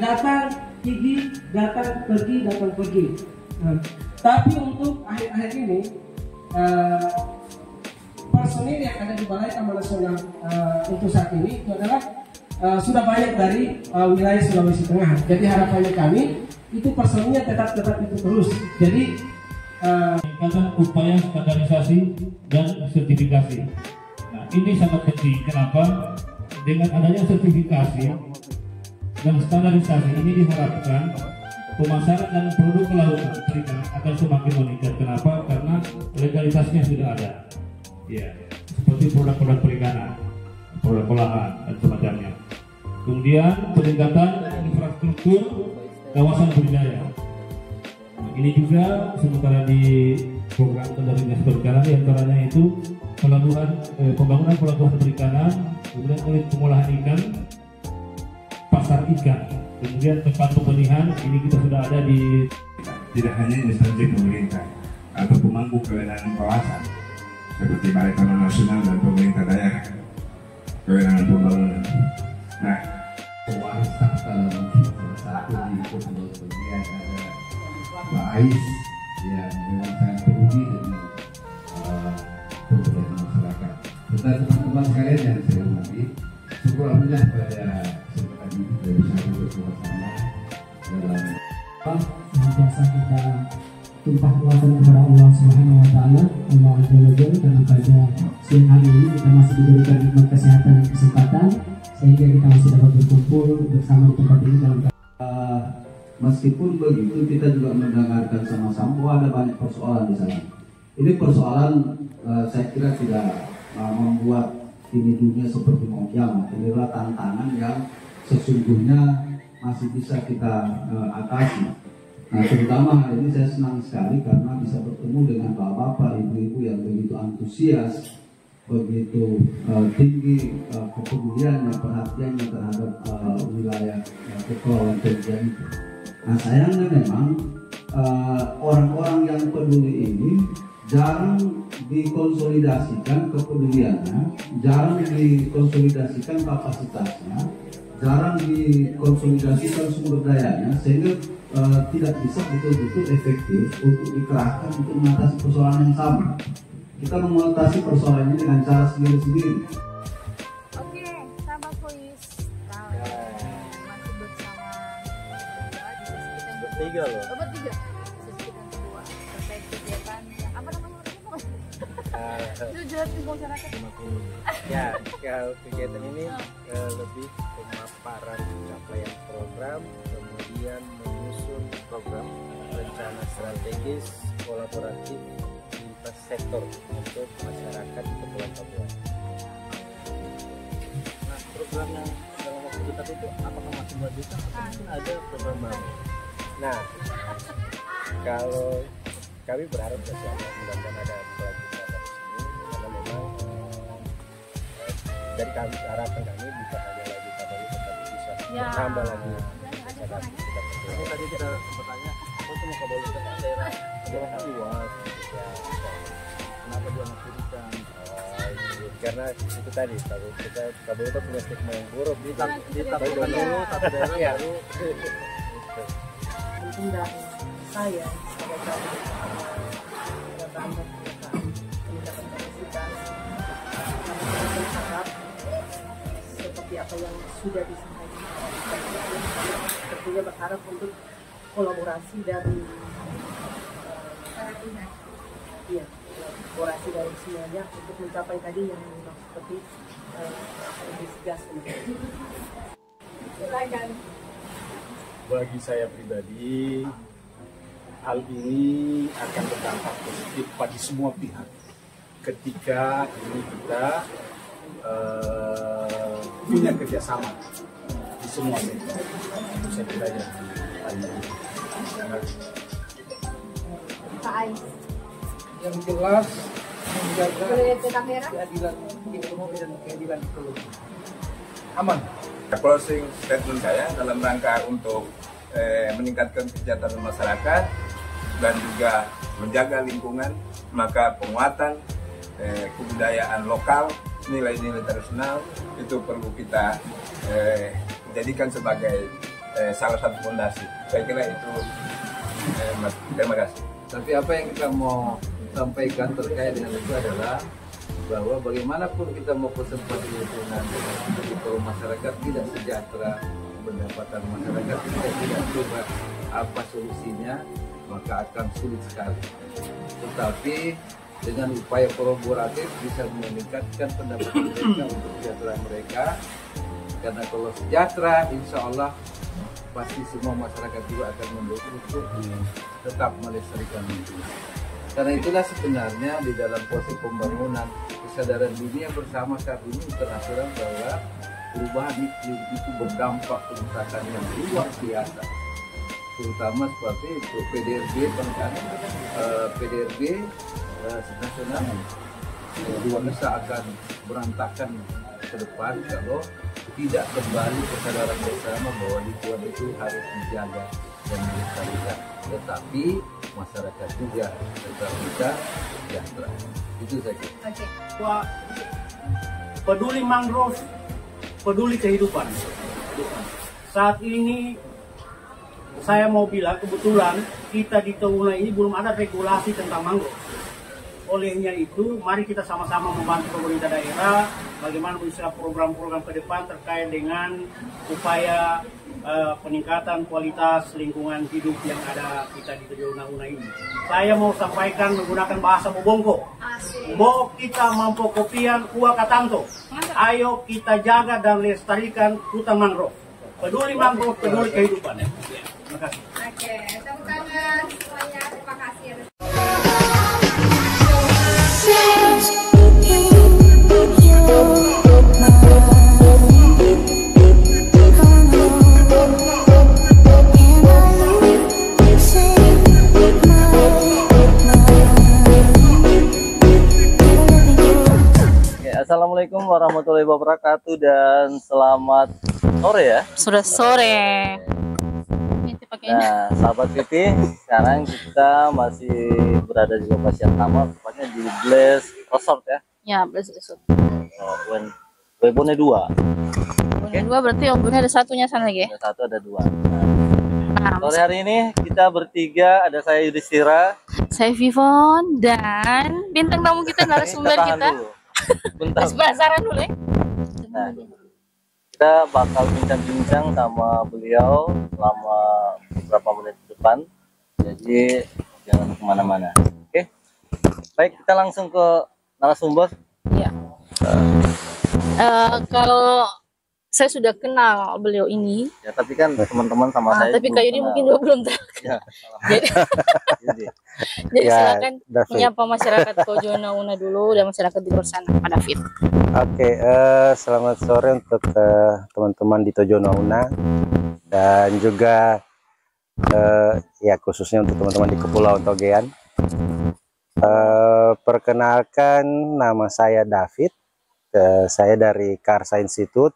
datang pergi, datang pergi. Tapi untuk akhir-akhir ini personil yang ada di Balai Taman Nasional untuk saat ini itu adalah sudah banyak dari wilayah Sulawesi Tengah. Jadi harapannya kami itu personilnya tetap itu terus. Jadi meningkatkan upaya standarisasi dan sertifikasi. Nah, ini sangat penting. Kenapa? Dengan adanya sertifikasi dan standarisasi ini diharapkan pemasaran dan produk kelautan perikanan akan semakin meningkat. Kenapa? Karena legalitasnya sudah ada. Ya, seperti produk-produk perikanan, produk olahan dan semacamnya. Kemudian peningkatan infrastruktur kawasan budidaya. Nah, ini juga sementara di program standarisasi perikanan diantaranya itu pembangunan pelabuhan perikanan, kemudian unit pengolahan ikan, pasar ikan, kemudian tempat pembenihan. Ini kita sudah ada di tidak hanya instansi pemerintah atau pemangku kewenangan kawasan seperti Balai Taman Nasional dan pemerintah daerah kewenangan pembangunan. Nah, pewarta salah satu di Kepulauan bagian ada Pak Ais yang memang sangat peduli dengan pemberdayaan masyarakat. Serta teman-teman sekalian yang saya hormati, syukur alhamdulillah pada kesempatan ini kita bisa bersama-sama dalam senantiasa kita tumpah ruahkan kepada Allah Subhanahu Wa Taala, Allah Azza wa Jalla, karena pada siang hari ini kita masih diberikan nikmat kesehatan dan kesempatan sehingga kita masih dapat berkumpul bersama di tempat ini dalam meskipun begitu kita juga mendengarkan sama-sama bahwa ada banyak persoalan di sana. Ini persoalan saya kira tidak membuat ini dunia seperti mau kiamat. Ini adalah tantangan yang sesungguhnya masih bisa kita atasi. Nah, terutama hari ini saya senang sekali karena bisa bertemu dengan bapak-bapak, ibu-ibu yang begitu antusias, begitu tinggi kepeduliannya, perhatiannya terhadap wilayah kepulauan Seribu itu. Nah, sayangnya memang orang-orang yang peduli ini jarang dikonsolidasikan kepeduliannya, jarang dikonsolidasikan kapasitasnya, jarang dikonsolidasikan sumber dayanya, sehingga tidak bisa betul-betul efektif untuk dikerahkan untuk mengatasi persoalan yang sama. Kita mengatasi persoalan ini dengan cara sendiri-sendiri. Oke, sahabat Voice. Masih bersama bertiga loh. Bertiga. Sesi kita kedua terkait kegiatan yang apa namanya? Jujur di masyarakat. Ya, kalau kegiatan ini lebih pemaparan capaian program, kemudian menyusun program rencana strategis kolaboratif lintas sektor untuk masyarakat Kepulauan Papua. Nah, program yang dalam waktu dekat itu apakah masih melanjutkan atau mungkin ada program baru? Nah, kalau kami berharap mudah-mudahan ada kelanjutan di sini, karena memang dari kami harapan kami bisa hanya lagi tetapi bisa bertambah lagi. Ini tadi kita sempat tanya, apa itu mau kabel ke daerah luas? Kenapa dia maksudkan? Karena itu tadi, kita kabel itu punya stigma yang buruk di takutan dulu, tapi daerah baru. Mungkin dari saya sebagai peningkatan kapasitas, kami berharap seperti apa yang sudah disampaikan, tentunya berharap untuk kolaborasi dari kolaborasi dari semuanya untuk mencapai tadi yang seperti gas. Silakan. Bagi saya pribadi, hal ini akan berdampak positif bagi semua pihak ketika ini kita punya kerjasama di semua sektor. Itu saya kira Pak Ais. yang jelas menjaga keadilan ekonomi dan keadilan ekologi. Aman. Closing statement saya dalam rangka untuk meningkatkan kesejahteraan masyarakat dan juga menjaga lingkungan, maka penguatan kebudayaan lokal, nilai-nilai tradisional itu perlu kita jadikan sebagai salah satu fondasi. Saya kira itu. Mas, terima kasih. Tapi apa yang kita mau sampaikan terkait dengan itu adalah bahwa bagaimanapun kita mau seperti lingkungan, jadi kalau masyarakat tidak sejahtera, pendapatan masyarakat tidak coba apa solusinya, maka akan sulit sekali. Tetapi dengan upaya kolaboratif bisa meningkatkan pendapatan mereka untuk sejahtera mereka. Karena kalau sejahtera, insya Allah pasti semua masyarakat juga akan mendukung untuk tetap melestarikan lingkungan. Karena itulah sebenarnya di dalam proses pembangunan kesadaran dunia bersama saat ini internasional bahwa perubahan iklim itu berdampak kerusakan yang luar biasa, terutama seperti itu PDRB nasional bisa akan berantakan ke depan kalau tidak kembali kesadaran bersama bahwa lingkungan itu harus dijaga dan dilestarikan, tetapi masyarakat juga tetap bisa sejahtera. Itu saja. Peduli mangrove, peduli kehidupan. Saat ini saya mau bilang kebetulan kita di Touna ini belum ada regulasi tentang mangrove. Olehnya itu, mari kita sama-sama membantu pemerintah daerah bagaimana bisa program-program ke depan terkait dengan upaya peningkatan kualitas lingkungan hidup yang ada kita di Touna ini. Saya mau sampaikan menggunakan bahasa Bobongko. Bo kita mampu kopian kuah katanto. Ayo kita jaga dan lestarikan hutan mangrove. Peduli mangrove, peduli kehidupan. Terima kasih. Oke, tepuk tangan semuanya. Terima kasih. Assalamualaikum warahmatullahi wabarakatuh dan selamat sore ya. Sudah sore. Nah, sahabat Vivi, sekarang kita masih berada di lokasi yang sama, tepatnya di Blaze Resort ya. Ya, Blaze Resort. Webone 2. Webone 2 berarti obronya ada satunya sana lagi. Ada satu, ada dua. Nah, sore hari ini kita bertiga, ada saya Yudhistira, saya Vivon, dan bintang tamu kita narasumber kita. Bentar. Penasaran dulu ya. Nah, kita bakal bincang-bincang sama beliau selama beberapa menit ke depan, jadi jangan kemana-mana. Oke, baik, kita langsung ke narasumber. Iya. Kalau saya sudah kenal beliau ini ya, tapi kan teman-teman sama saya tapi kayak ini mungkin juga belum tahu ya. Jadi ya, silakan menyapa masyarakat Tojonauna dulu dan masyarakat di luar sana, Pak David. Oke, selamat sore untuk teman-teman di Tojonauna dan juga ya khususnya untuk teman-teman di Kepulauan Togean. Perkenalkan, nama saya David, saya dari Karsa Institute.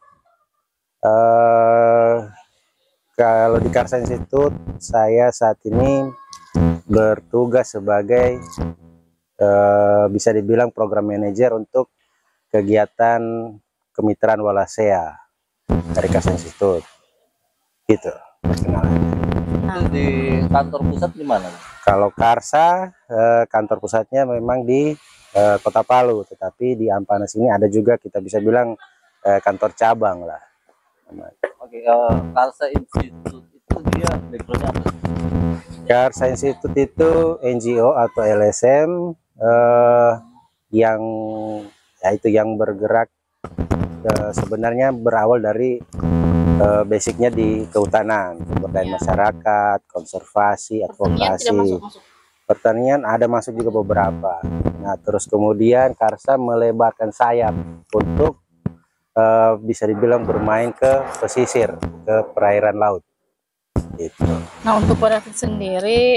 Kalau di Karsa Institute saya saat ini bertugas sebagai bisa dibilang program manajer untuk kegiatan kemitraan Wallacea dari Karsa Institute. Gitu perkenalannya. Itu di kantor pusat di mana? Kalau Karsa kantor pusatnya memang di Kota Palu, tetapi di Ampanas ini ada juga kita bisa bilang kantor cabang lah. Oke, Karsa Institute itu dia backgroundnya apa? Karsa Institute itu NGO atau LSM yang yaitu yang bergerak sebenarnya berawal dari basicnya di kehutanan, pemberdayaan masyarakat, konservasi, advokasi. Pertanian ada masuk juga beberapa. Nah, terus kemudian Karsa melebarkan sayap untuk bisa dibilang bermain ke pesisir, ke perairan laut. Gitu. Nah, untuk Pak David sendiri,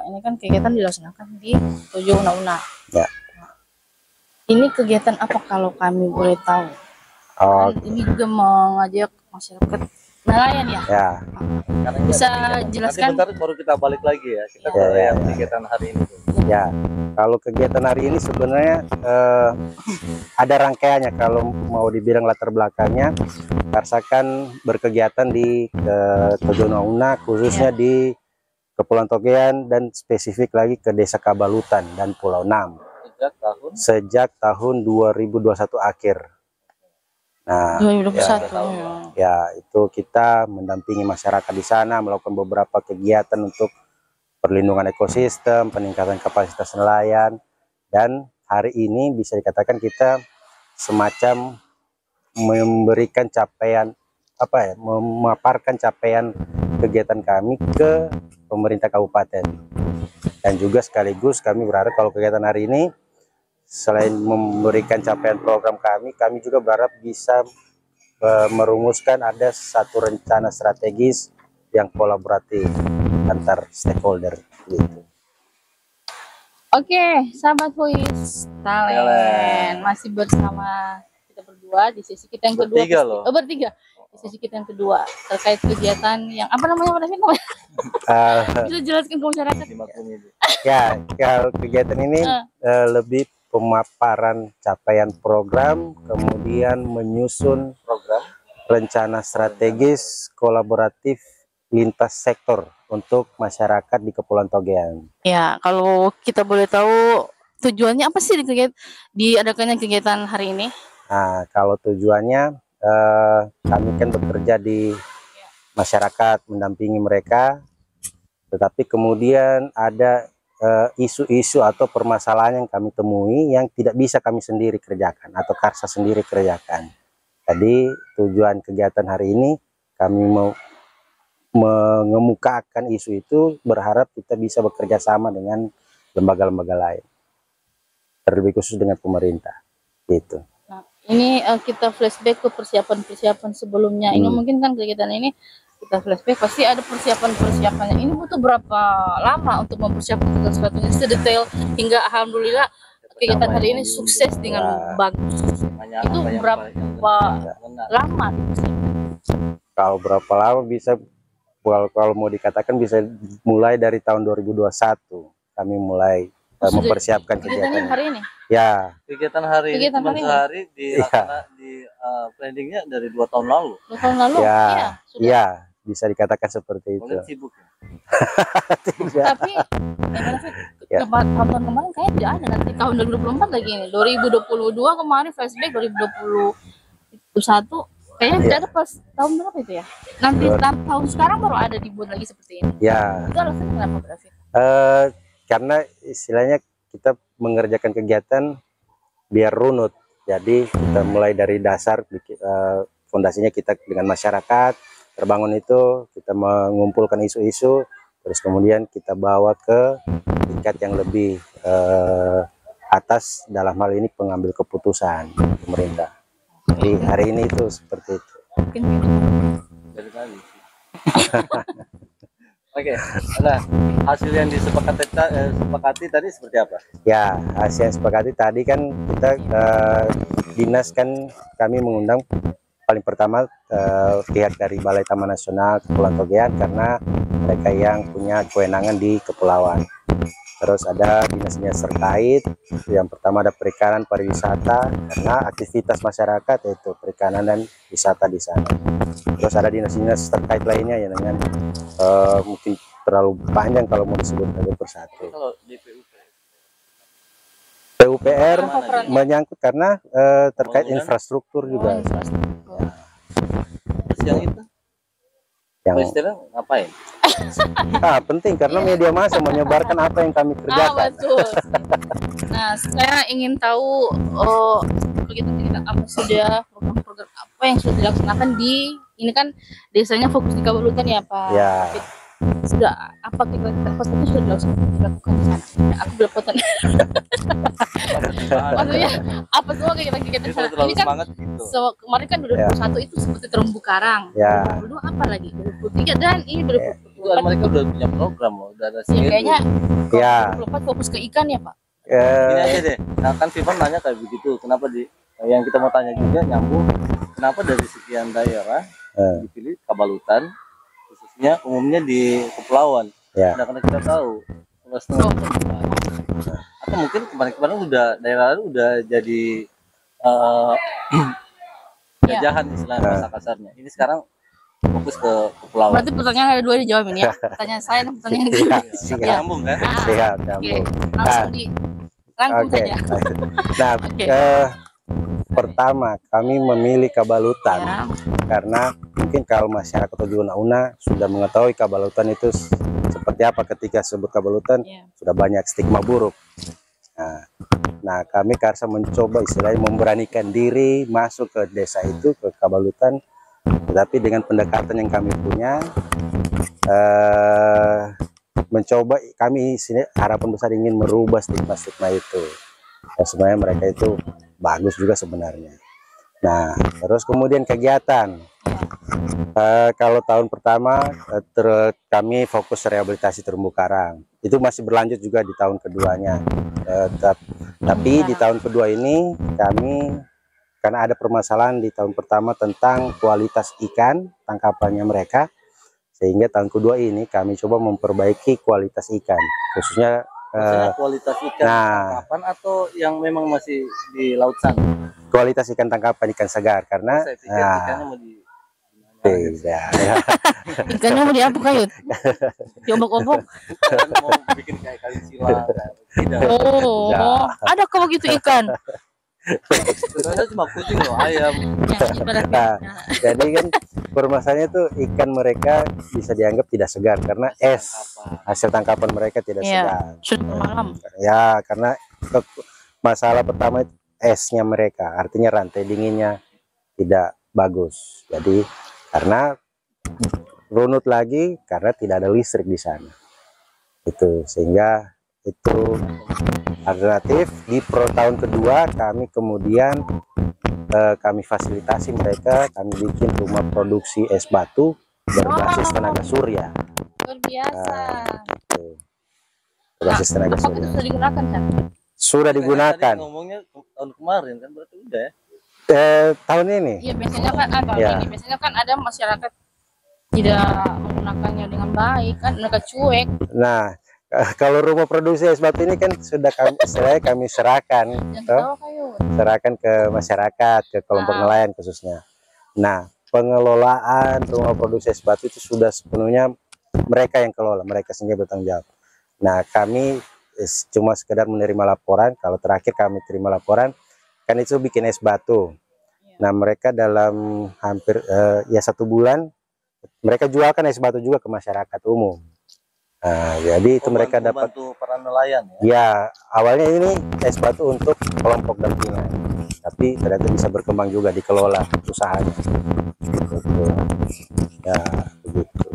ini kan kegiatan dilaksanakan di Tojonauna. Ya. Ini kegiatan apa kalau kami boleh tahu? Ini juga mengajak masyarakat nelayan ya? Ya. Bisa jelaskan? Nanti bentar baru kita balik lagi ya. Kita ke yang kegiatan hari ini. Ya, kalau kegiatan hari ini sebenarnya ada rangkaiannya. Kalau mau dibilang latar belakangnya, Karsakan berkegiatan di Tojo Una, khususnya di Kepulauan Togean dan spesifik lagi ke Desa Kabalutan dan Pulau Nam. Sejak tahun 2021 akhir. Nah, 2021. ya itu kita mendampingi masyarakat di sana, melakukan beberapa kegiatan untuk perlindungan ekosistem, peningkatan kapasitas nelayan, dan hari ini bisa dikatakan kita semacam memberikan capaian memaparkan capaian kegiatan kami ke pemerintah kabupaten. Dan juga sekaligus kami berharap kalau kegiatan hari ini selain memberikan capaian program kami juga berharap bisa merumuskan ada satu rencana strategis yang kolaboratif antar stakeholder gitu. Oke, sahabat Voice Talent masih bersama kita berdua di sesi kita yang kedua. Bertiga. Di sesi kita yang kedua terkait kegiatan yang apa namanya? Bisa jelaskan ke masyarakat? Ya, kalau kegiatan ini lebih pemaparan capaian program, kemudian menyusun program rencana strategis kolaboratif lintas sektor untuk masyarakat di Kepulauan Togean. Ya, kalau kita boleh tahu tujuannya apa sih diadakannya kegiatan hari ini? Nah, kalau tujuannya kami kan bekerja di masyarakat, mendampingi mereka, tetapi kemudian ada isu-isu atau permasalahan yang kami temui yang tidak bisa kami sendiri kerjakan atau Karsa sendiri kerjakan. Jadi tujuan kegiatan hari ini kami mau mengemukakan isu itu, berharap kita bisa bekerja sama dengan lembaga-lembaga lain, terlebih khusus dengan pemerintah gitu. Nah, ini kita flashback ke persiapan sebelumnya. Ini mungkin kan kegiatan ini kita flashback pasti ada persiapannya. Ini butuh berapa lama untuk mempersiapkan segala sesuatunya sedetail hingga alhamdulillah kegiatan hari ini sukses dengan bagus. Itu berapa lama? Kalau berapa lama bisa, kalau mau dikatakan bisa mulai dari tahun 2021 kami mulai mempersiapkan kegiatan hari ini. Ya. Kegiatan hari ini cuma sehari di planningnya dari 2 tahun lalu. 2 tahun lalu? Ya, iya. Bisa dikatakan seperti itu. Sibuk. Tapi tahun kemarin kayaknya tidak ada, nanti tahun 2024 lagi ini. 2022 kemarin flashback 2021 kayaknya tidak ada pas tahun berapa itu ya? Nanti tahun sekarang baru ada dibuat lagi seperti ini. Ya. Itu alasannya kenapa berarti? Karena istilahnya kita mengerjakan kegiatan biar runut. Jadi kita mulai dari dasar, fondasinya kita dengan masyarakat, terbangun itu, kita mengumpulkan isu-isu, terus kemudian kita bawa ke tingkat yang lebih atas, dalam hal ini pengambil keputusan pemerintah. Jadi hari ini itu seperti itu. Oke, nah hasil yang disepakati tadi seperti apa? Ya, hasil yang sepakati tadi kan kita dinas kan kami mengundang paling pertama pihak dari Balai Taman Nasional Kepulauan Togean karena mereka yang punya kewenangan di kepulauan. Terus ada dinas-dinas terkait, yang pertama ada perikanan pariwisata karena aktivitas masyarakat yaitu perikanan dan wisata di sana. Terus ada dinas-dinas terkait lainnya ya dengan mungkin terlalu panjang kalau mau disebut satu persatu. Kalau di PUPR menyangkut karena terkait infrastruktur juga. Yang itu? Yang ngapain? Penting karena media massa menyebarkan apa yang kami kerjakan. Betul. Nah, saya ingin tahu kegiatan apa saja, program-program apa yang sudah dilaksanakan di ini kan desanya fokus di Kabalutan ya Pak. Ya. Sudah apa kegiatan apa saja sudah dilakukan di sana? Ya, aku belepotan. Maksudnya apa semua kegiatan-kegiatan sana? Ini kan kemarin kan 2021 itu seperti terumbu karang. 2022 apa lagi? 2023 dan ini 2024. Mereka udah punya program loh, udah ada schedule. Kayaknya 2024 fokus ke ikan ya Pak. Gini aja deh, nah kan Vivan nanya kayak begitu, kenapa yang kita mau tanya juga nyambung, kenapa dari sekian daerah dipilih Kabalutan, khususnya umumnya di kepulauan. Ya. Nah, karena kita tahu luas atau mungkin kemarin-kemarin udah daerah lain udah jadi jajahan istilahnya bahasa kasarnya. Ini sekarang fokus ke kepulauan. Berarti pertanyaan ada 2 dijawab ini ya. Pertanyaan saya dan pertanyaan Siap, dia. Siap, nyambung kan? Siap, Oke, nyambung. langsung dirangkum Oke. saja. Nah, Oke. pertama kami memilih Kabalutan Ya. karena mungkin kalau masyarakat Tojo Una sudah mengetahui Kabalutan itu seperti apa. Ketika sebut Kabalutan sudah banyak stigma buruk. Nah, kami Karsa mencoba istilahnya memberanikan diri masuk ke desa itu, ke Kabalutan, tetapi dengan pendekatan yang kami punya, mencoba kami sini harapan besar ingin merubah stigma-stigma itu. Sebenarnya mereka itu bagus juga sebenarnya. Nah, terus kemudian kegiatan. Kalau tahun pertama kami fokus rehabilitasi terumbu karang. Itu masih berlanjut juga di tahun keduanya. Tapi di tahun kedua ini kami, karena ada permasalahan di tahun pertama tentang kualitas ikan tangkapannya mereka, sehingga tahun kedua ini kami coba memperbaiki kualitas ikan, khususnya kualitas ikan tangkapan atau yang memang masih di laut sana? Kualitas ikan tangkapan, ikan segar, karena saya pikir ikannya mau di tidak. Ikannya mau diapa Kayut? Diobok-obok? Kan mau bikin kayak kali silang. Tidak. Oh, ada kok begitu ikan? Sebenarnya cuma kucing loh, ayam. Nah, jadi kan permasalahannya tuh ikan mereka bisa dianggap tidak segar karena hasil tangkapan mereka tidak segar. Malam. Ya, karena masalah pertama itu esnya mereka, artinya rantai dinginnya tidak bagus. Jadi karena runut lagi karena tidak ada listrik di sana. Itu sehingga itu alternatif di tahun kedua kami kemudian kami fasilitasi mereka, kami bikin rumah produksi es batu berbasis tenaga surya. Luar biasa. Berbasis tenaga surya. Sudah digunakan kan? Sudah digunakan. Ngomongnya tahun kemarin kan berarti udah ya? Tahun ini. Iya, biasanya kan ini biasanya kan ada masyarakat tidak menggunakannya dengan baik kan, mereka cuek. Nah, kalau rumah produksi es batu ini kan sudah kami serahkan ke masyarakat, ke kelompok nelayan khususnya. Nah, pengelolaan rumah produksi es batu itu sudah sepenuhnya mereka yang kelola, mereka sendiri bertanggung jawab. Nah, kami cuma sekedar menerima laporan. Kalau terakhir kami terima laporan kan itu bikin es batu. Nah, mereka dalam hampir 1 bulan mereka jualkan es batu juga ke masyarakat umum. Nah, jadi itu mereka dapat para nelayan ya? Ya, awalnya ini es batu untuk kelompok dampingan, tapi ternyata bisa berkembang juga dikelola usahanya. Begitu. Ya, begitu.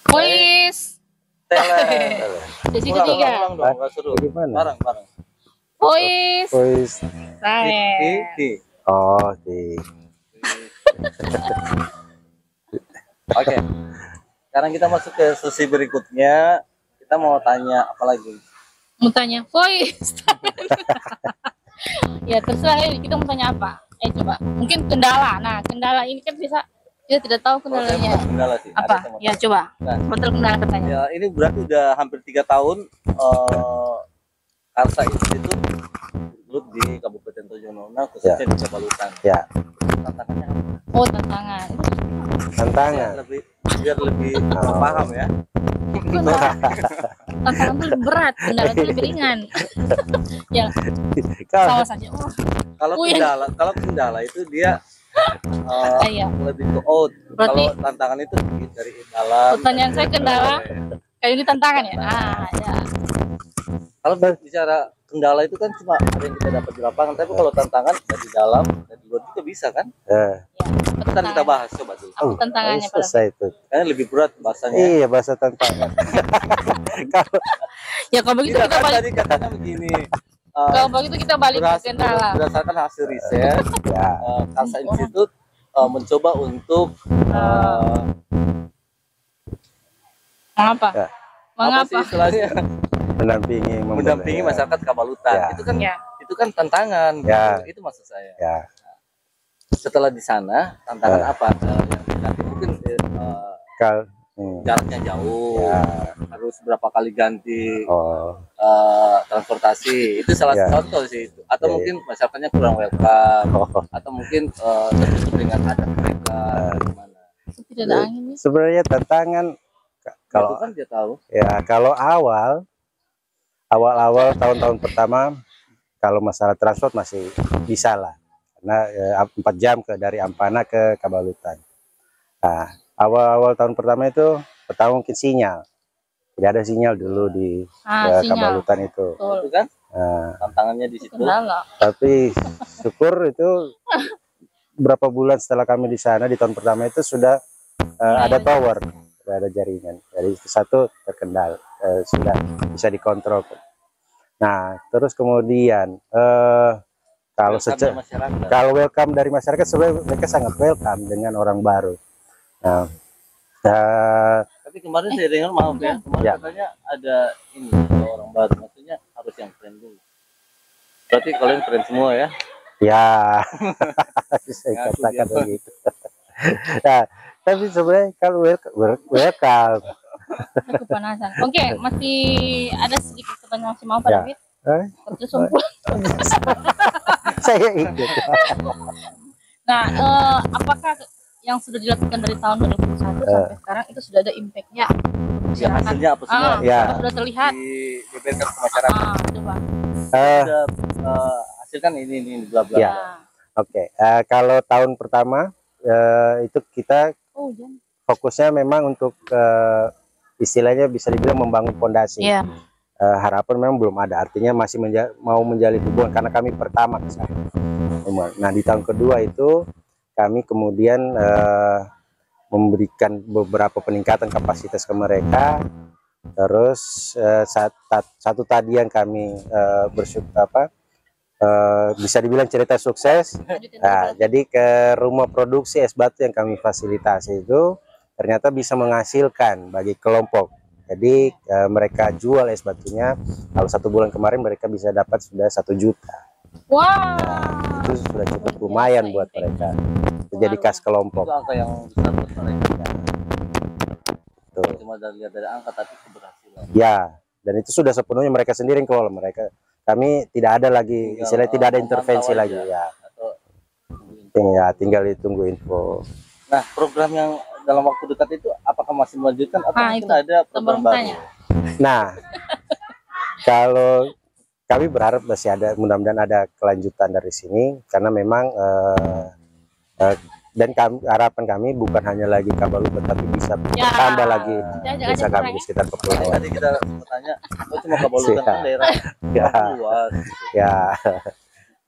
Pois. Sesi ketiga. Gimana? Barang. Pois. Oh, Oke. Sekarang kita masuk ke sesi berikutnya. Kita mau tanya apa lagi? Mau tanya voice. Ya terserah ya, kita mau tanya apa? Coba. Mungkin kendala. Nah, kendala ini kan bisa kita tidak tahu kendalanya. Kendala sih. Apa? Ya coba. Betul kendala katanya. Ya, ini berarti udah hampir 3 tahun Karsa Institute di Kabupaten Tojo Una, khususnya di Kabalutan. Ya. Tantangannya apa? Oh, tantangan. Tantangan. Biar lebih paham ya. Tantangan itu lebih berat, kendala itu lebih ringan. Ya. Sama saja. Kalau kendala itu dia lebih ke out. Berarti, kalau tantangan itu dari dalam. Pertanyaan saya kendala, kayak ini tantangan ya. Ya. Kalau bicara kendala itu kan cuma ada yang kita dapat di lapangan, tapi kalau tantangan dari dalam, dari luar juga bisa kan? Ntar kita bahas coba dulu. Apa tantangannya selesai itu. Karena lebih berat bahasanya. Iya, bahasa tantangan. Ya kalau begitu kita balik. Tadi katanya begini. Kalau begitu kita balik ke kendala. Berdasarkan hasil riset, Karsa Institute mencoba untuk mengapa? Apa sih istilahnya? mendampingi masyarakat Kabalutan. Itu kan tantangan. Ya. Itu maksud saya. Ya. setelah di sana tantangan apa nanti mungkin jaraknya jauh, harus berapa kali ganti transportasi, itu salah satu contoh sih itu. Atau mungkin masyarakatnya kurang welcome, atau mungkin tertutup dengan adat mereka, gimana? Tidak ada angin. Sebenarnya tantangan kalau kan dia tahu. Ya kalau awal tahun-tahun pertama, kalau masalah transport masih bisa lah, karena 4 jam dari Ampana ke Kabalutan. Nah, awal tahun pertama itu pertama mungkin sinyal, tidak ada sinyal dulu di Kabalutan itu. Betul kan? Tantangannya di situ. Tapi syukur itu berapa bulan setelah kami di sana di tahun pertama itu sudah ada tower, sudah ada jaringan. Jadi satu terkendal, sudah bisa dikontrol. Nah, terus kemudian kalau welcome dari masyarakat, sebenarnya mereka sangat welcome dengan orang baru. Nah, tapi kemarin saya dengar, maaf ya, kemarin katanya ada ini orang baru, maksudnya harus yang keren dulu. Berarti kalian keren semua ya? Ya, saya katakan begitu. Nah, tapi sebenarnya kalau welcome. Kepanasan. Oke, masih ada sedikit pertanyaan masih mau Pak David? Terus Saya ikut. Nah, apakah yang sudah dilakukan dari tahun 2021 sampai sekarang itu sudah ada impact-nya? Ya, hasilnya apa semua? Sudah terlihat diberikan ke masyarakat. Coba. Hasil kan ini bla bla. Ya. Oke, kalau tahun pertama itu kita fokusnya memang untuk istilahnya bisa dibilang membangun fondasi. Harapan memang belum ada, artinya masih mau menjalin hubungan karena kami pertama ke sana. Nah, di tahun kedua itu kami kemudian memberikan beberapa peningkatan kapasitas ke mereka. Terus satu tadi yang kami bisa dibilang cerita sukses. Nah, jadi ke rumah produksi es batu yang kami fasilitasi itu ternyata bisa menghasilkan bagi kelompok. Jadi mereka jual es batunya, kalau 1 bulan kemarin mereka bisa dapat sudah 1 juta. Wow. Itu sudah cukup lumayan buat mereka. Jadi kas kelompok. Itu angka yang besar buat mereka. Cuma lihat dari angka tapi keberhasilan. Ya, dan itu sudah sepenuhnya mereka sendiri yang kelola. Kami tidak ada lagi, istilahnya tidak ada intervensi lagi ya. Tinggal ditunggu info. Nah, program yang dalam waktu dekat itu apakah masih melanjutkan atau mungkin ada program baru? Nah, kalau kami berharap masih ada, mudah-mudahan ada kelanjutan dari sini, karena memang dan harapan kami bukan hanya lagi Kabalutan, tapi bisa bertambah lagi desa kami di sekitar kepulauan. Tadi kita bertanya, cuma Kabalutan kan daerah luas. Ya.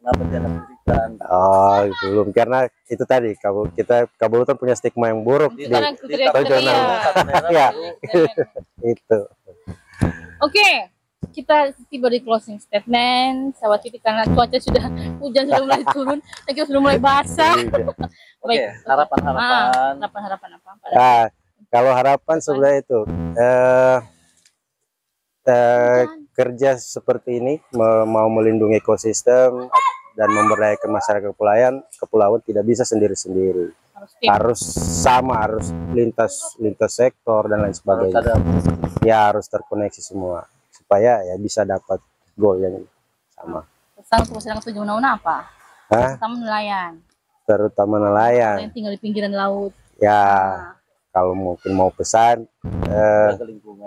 Kenapa tidak diberikan? Oh, belum, karena itu tadi Kabalutan punya stigma yang buruk di ya. Itu. Oke, kita tiba di closing statement. Sahabat Titi, karena cuaca hujan sudah mulai turun dan kita sudah mulai basah. Oke, harapan-harapan apa? Kalau harapan sebenarnya itu kerja seperti ini mau melindungi ekosistem dan memberdayakan masyarakat kepulauan tidak bisa sendiri-sendiri. Harus sama, harus lintas sektor dan lain sebagainya. Ya, harus terkoneksi semua supaya ya bisa dapat goal yang sama. Pesan untuk masyarakat tujuan apa? Terutama nelayan. Terutama nelayan. Yang tinggal di pinggiran laut. Ya, kalau mungkin mau pesan,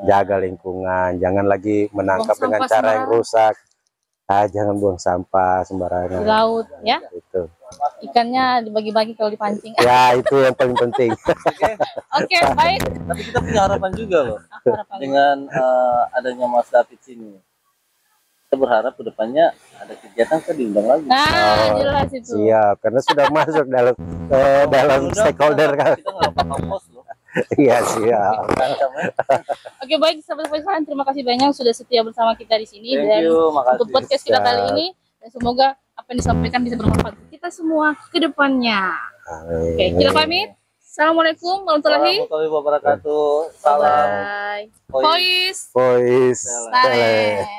jaga lingkungan, jangan lagi menangkap dengan cara yang rusak. Jangan buang sampah sembarangan di laut, ya. Itu. Ikannya dibagi-bagi kalau dipancing. Ya, itu yang paling penting. Oke, baik. Tapi kita punya harapan juga loh. Dengan adanya Mas David sini. Kita berharap kedepannya ada kegiatan diundang lagi. Nah, jelas itu. Siap, karena sudah masuk dalam stakeholder kan. Kita nggak bakal post loh. Iya, siap. Oke, baik sahabat Paisahan, terima kasih banyak sudah setia bersama kita di sini dan untuk podcast kita kali ini, dan semoga apa yang disampaikan bisa bermanfaat untuk kita semua ke depannya. Oke, kita pamit. Assalamualaikum warahmatullahi wabarakatuh. Salam. Bye. Voice. Voice. Talent.